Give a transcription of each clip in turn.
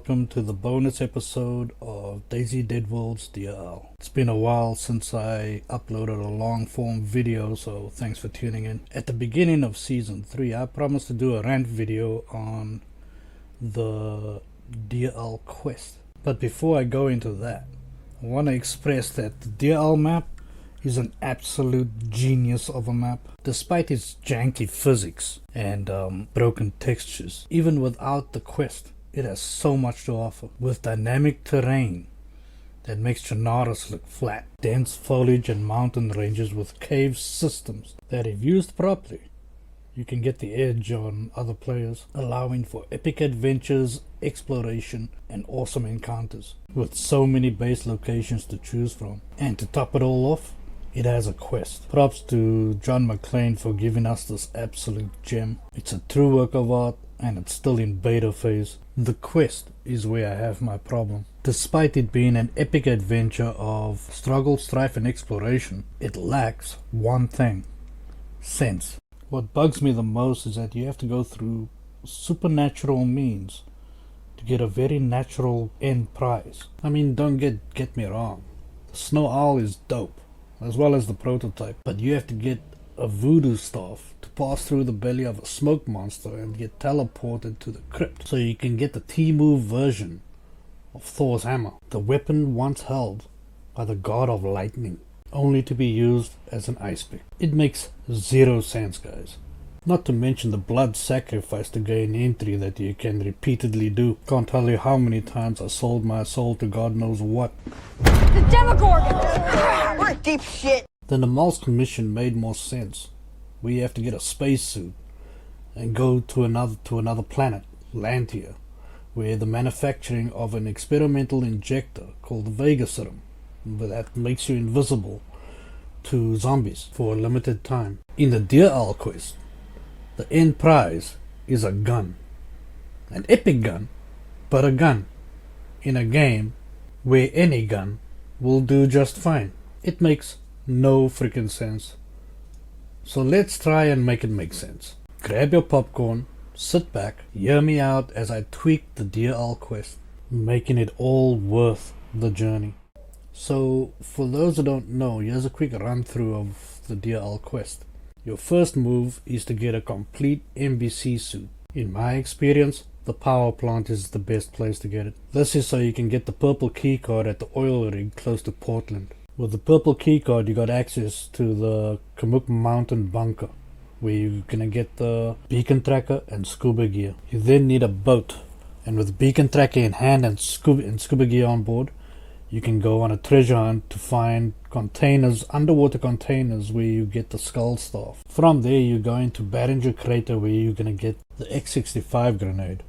welcome to the bonus episode of DayZ Dead Worlds DL. It's been a while since I uploaded a long form video, so thanks for tuning in. At the beginning of season 3 I promised to do a rant video on the DL quest. But before I go into that, I want to express that the DL map is an absolute genius of a map. Despite its janky physics and broken textures, even without the quest, it has so much to offer. With dynamic terrain that makes Chernarus look flat, dense foliage and mountain ranges with cave systems that, if used properly, you can get the edge on other players, allowing for epic adventures, exploration and awesome encounters, with so many base locations to choose from. And to top it all off, it has a quest. Props to John McClane for giving us this absolute gem. It's a true work of art and it's still in beta phase. The quest is where I have my problem. Despite it being an epic adventure of struggle, strife and exploration, it lacks one thing: sense. What bugs me the most is that you have to go through supernatural means to get a very natural end prize. I mean, don't get me wrong, the snow owl is dope, as well as the prototype, but you have to get a voodoo staff to pass through the belly of a smoke monster and get teleported to the crypt so you can get the T-move version of Thor's hammer, the weapon once held by the god of lightning, only to be used as an ice pick. It makes zero sense, guys. Not to mention the blood sacrifice to gain entry that you can repeatedly do. Can't tell you how many times I sold my soul to God knows what. The Demogorgon! We're in deep shit! Then the Mulsk mission made more sense. We have to get a spacesuit and go to another planet, land here, where the manufacturing of an experimental injector called the Vega Serum that makes you invisible to zombies for a limited time. In the DL quest, the end prize is a gun. An epic gun, but a gun. In a game where any gun will do just fine. It makes no freaking sense. So let's try and make it make sense. Grab your popcorn, sit back, hear me out as I tweak the DL quest, making it all worth the journey. So for those who don't know, here's a quick run through of the DL quest. Your first move is to get a complete NBC suit. In my experience, the power plant is the best place to get it. This is so you can get the purple keycard at the oil rig close to Portland. With the purple keycard you got access to the Kamuk Mountain bunker, where you're gonna get the beacon tracker and scuba gear. You then need a boat, and with beacon tracker in hand and scuba gear on board, you can go on a treasure hunt to find containers, underwater containers, where you get the skull staff. From there you go into Barringer Crater, where you're gonna get the X65 grenade,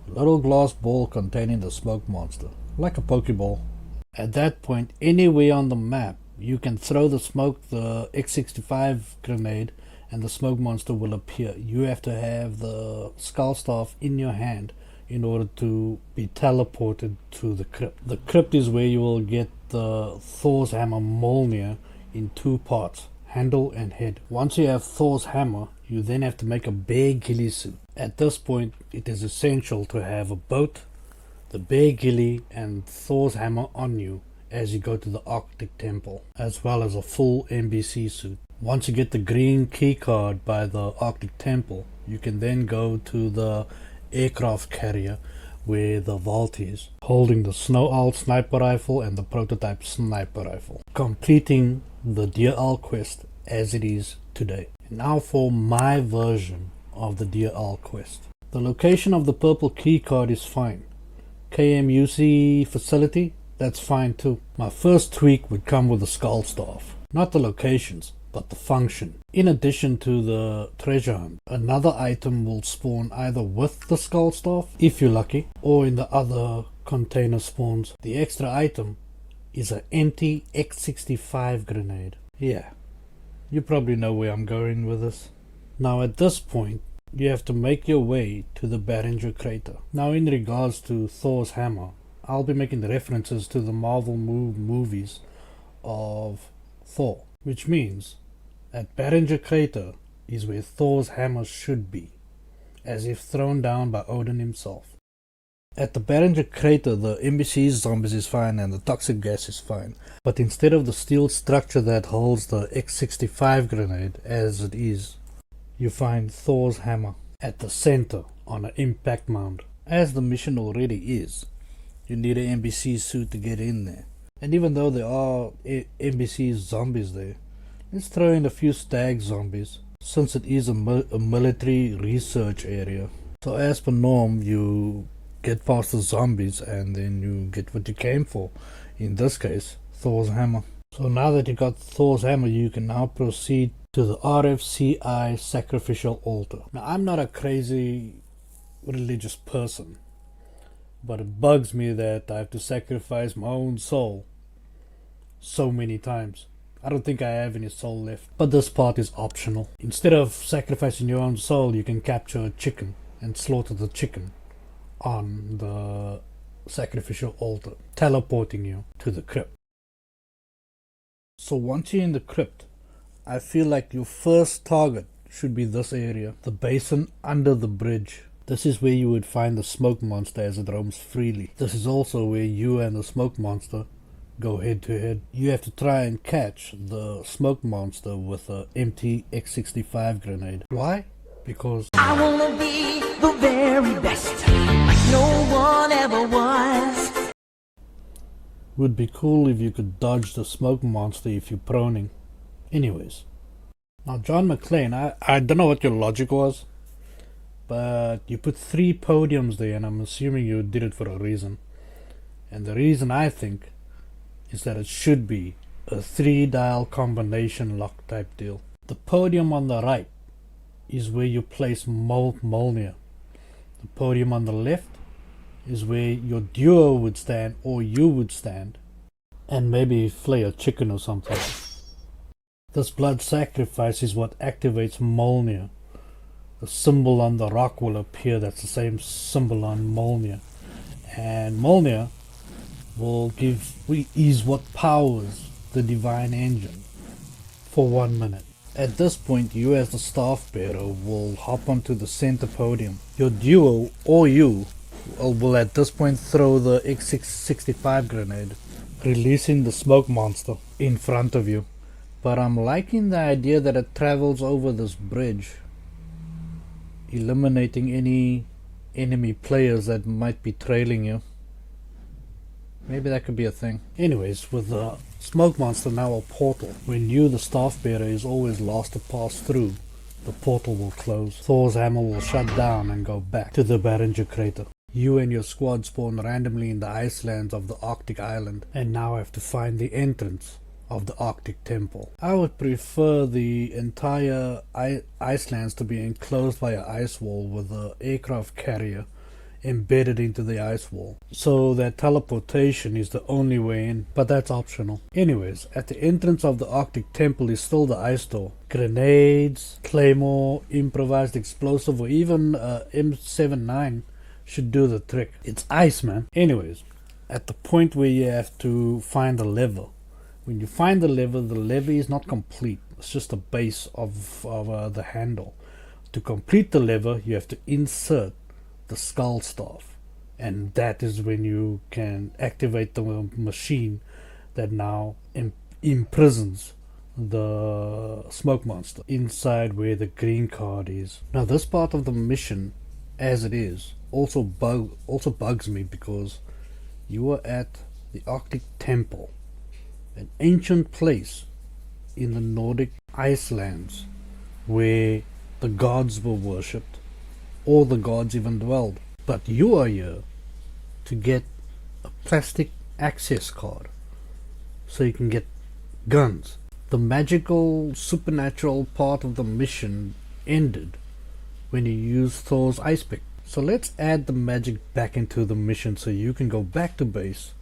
a little glass ball containing the smoke monster, like a Pokeball. At that point, anywhere on the map you can throw the X65 grenade and the smoke monster will appear. You have to have the skull staff in your hand in order to be teleported to the crypt. The crypt is where you will get the Thor's hammer Mjolnir in two parts, handle and head. Once you have Thor's hammer, you then have to make a bear ghillie suit. At this point, it is essential to have a boat, the bear ghillie and Thor's hammer on you as you go to the Arctic Temple, as well as a full NBC suit. Once you get the green keycard by the Arctic Temple, you can then go to the aircraft carrier where the vault is, holding the Snow Owl sniper rifle and the prototype sniper rifle, completing the DL quest as it is today. Now for my version of the DL quest. The location of the purple keycard is fine. KMUC facility, that's fine too. My first tweak would come with the skull staff, not the locations but the function. In addition to the treasure hunt, another item will spawn either with the skull staff, if you're lucky, or in the other container spawns. The extra item is an empty X65 grenade. Yeah, you probably know where I'm going with this. Now at this point, you have to make your way to the Barringer Crater. Now in regards to Thor's hammer, I'll be making references to the Marvel movies of Thor, which means at Barringer Crater is where Thor's hammer should be, as if thrown down by Odin himself. At the Barringer crater, the NBC's zombies is fine and the toxic gas is fine. But instead of the steel structure that holds the X-65 grenade, as it is, you find Thor's hammer at the center on an impact mound. As the mission already is, you need an NBC suit to get in there. And even though there are NBC zombies there, let's throw in a few stag zombies, since it is a military research area. So as per norm, you get past the zombies and then you get what you came for. In this case, Thor's hammer. So now that you got Thor's hammer, you can now proceed to the RFCI sacrificial altar. Now I'm not a crazy religious person, but it bugs me that I have to sacrifice my own soul so many times. I don't think I have any soul left. But this part is optional. Instead of sacrificing your own soul, you can capture a chicken and slaughter the chicken on the sacrificial altar, teleporting you to the crypt. So once you're in the crypt, I feel like your first target should be this area, the basin under the bridge. This is where you would find the smoke monster as it roams freely. This is also where you and the smoke monster go head to head. You have to try and catch the smoke monster with an empty X-65 grenade. Why? Because I wanna be the very best, like no one ever was. would be cool if you could dodge the smoke monster if you're proning. Anyways, now John McClane, I don't know what your logic was, but you put 3 podiums there and I'm assuming you did it for a reason. And the reason I think is that it should be a 3-dial combination lock type deal. The podium on the right is where you place Mjolnir. The podium on the left is where your duo would stand or you would stand, and maybe flay a chicken or something. This blood sacrifice is what activates Mjolnir. The symbol on the rock will appear, that's the same symbol on Mjolnir. And Mjolnir is what powers the divine engine for 1 minute. At this point, you as the staff bearer will hop onto the center podium. Your duo or you will at this point throw the X-65 grenade, releasing the smoke monster in front of you. But I'm liking the idea that it travels over this bridge, eliminating any enemy players that might be trailing you. Maybe that could be a thing. Anyways, with the smoke monster now a portal, when you, the staff bearer, is always last to pass through, the portal will close. Thor's hammer will shut down and go back to the Barringer crater. You and your squad spawn randomly in the icelands of the Arctic island and now have to find the entrance of the Arctic temple. I would prefer the entire icelands to be enclosed by an ice wall with an aircraft carrier embedded into the ice wall, so that teleportation is the only way in, but that's optional. Anyways, at the entrance of the Arctic temple is still the ice door. Grenades, claymore, improvised explosive, or even M79 should do the trick. It's ice, man. Anyways, at the point where you have to find the lever, when you find the lever is not complete. It's just the base of the handle. To complete the lever, you have to insert the skull staff, and that is when you can activate the machine that now imprisons the smoke monster inside where the green card is. Now this part of the mission, as it is, also bugs me because you are at the Arctic Temple, an ancient place in the Nordic Icelands where the gods were worshipped, or the gods even dwelled. But you are here to get a plastic access card so you can get guns. The magical supernatural part of the mission ended when you used Thor's ice pick. So let's add the magic back into the mission so you can go back to base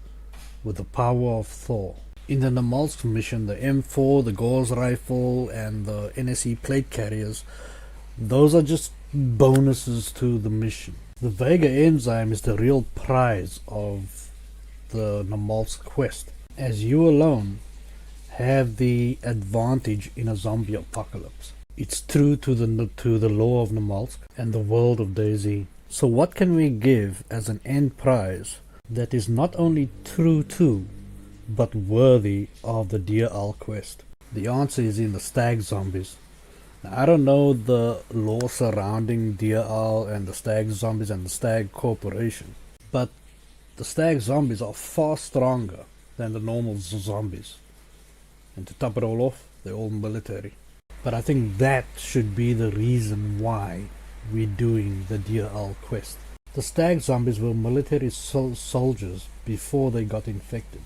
with the power of Thor. In the Namalsk mission, the M4, the Gauss rifle and the NSE plate carriers, those are just bonuses to the mission. The Vega enzyme is the real prize of the Namalsk quest, as you alone have the advantage in a zombie apocalypse. It's true to the law of Namalsk and the world of DayZ. So what can we give as an end prize that is not only true to, but worthy of the Deer Owl quest? The answer is in the stag zombies. Now, I don't know the law surrounding Deer Owl and the stag zombies and the stag corporation, but the stag zombies are far stronger than the normal zombies. And to top it all off, they're all military. But I think that should be the reason why we're doing the Deer Owl quest. The stag zombies were military soldiers before they got infected.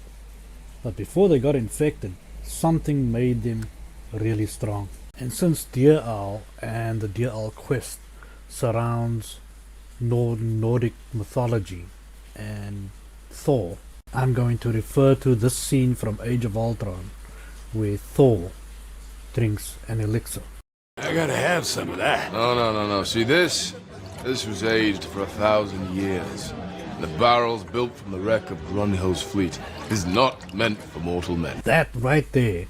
But before they got infected, something made them really strong. And since Deer Owl and the Deer Owl quest surrounds Nordic mythology and Thor, I'm going to refer to this scene from Age of Ultron where Thor drinks an elixir. I gotta have some of that. No. See this? This was aged for 1,000 years. The barrels built from the wreck of Grunhild's fleet is not meant for mortal men. That right there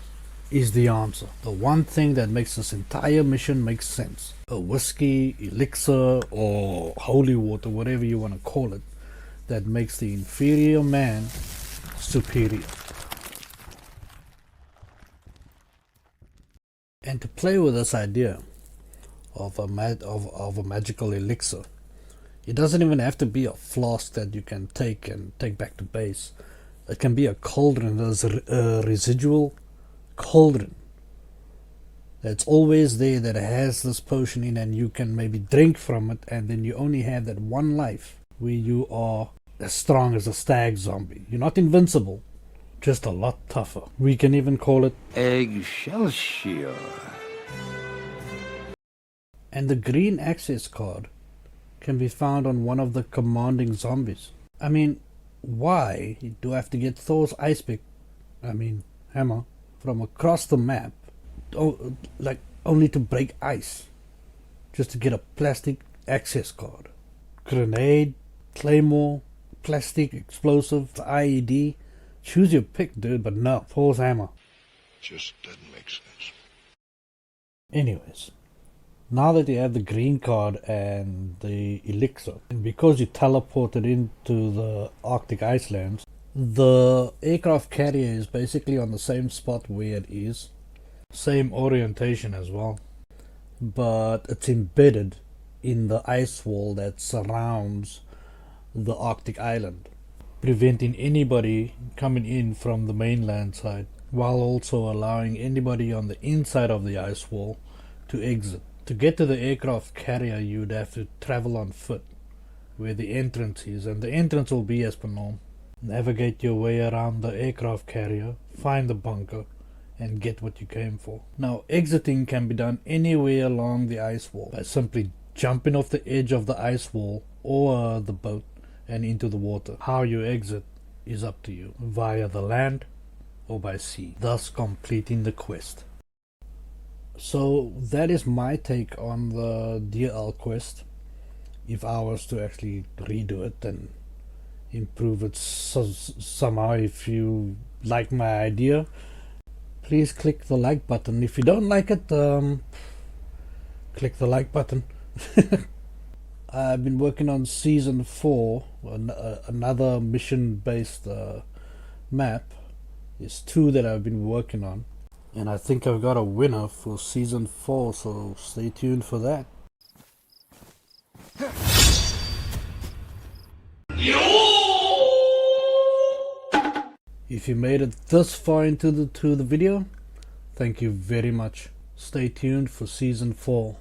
is the answer. The one thing that makes this entire mission make sense. A whiskey, elixir, or holy water, whatever you want to call it, that makes the inferior man superior. And to play with this idea of a magical elixir, it doesn't even have to be a flask that you can take back to base. It can be a cauldron. There's a residual cauldron that's always there that has this potion in, and you can maybe drink from it, and then you only have that one life where you are as strong as a stag zombie. You're not invincible, just a lot tougher. We can even call it Eggshell Shear. And the green access card can be found on one of the commanding zombies. I mean, why do I have to get Thor's ice pick, hammer, from across the map, only to break ice, just to get a plastic access card? Grenade, claymore, plastic, explosive, IED, choose your pick, dude, but no, Thor's hammer. Just doesn't make sense. Anyways, now that you have the green card and the elixir, and because you teleported into the Arctic Icelands, the aircraft carrier is basically on the same spot where it is, same orientation as well, but it's embedded in the ice wall that surrounds the Arctic island, preventing anybody coming in from the mainland side, while also allowing anybody on the inside of the ice wall to exit. To get to the aircraft carrier, you'd have to travel on foot, where the entrance is, and the entrance will be as per norm. Navigate your way around the aircraft carrier, find the bunker, and get what you came for. Now, exiting can be done anywhere along the ice wall by simply jumping off the edge of the ice wall or the boat and into the water. How you exit is up to you, via the land or by sea, thus completing the quest. So that is my take on the Deer Owl quest. If I was to actually redo it and improve it somehow, if you like my idea, please click the like button. If you don't like it, click the like button. I've been working on season 4, another mission based map. There's 2 that I've been working on, and I think I've got a winner for season 4, so stay tuned for that. If you made it this far into the video, thank you very much. Stay tuned for season 4.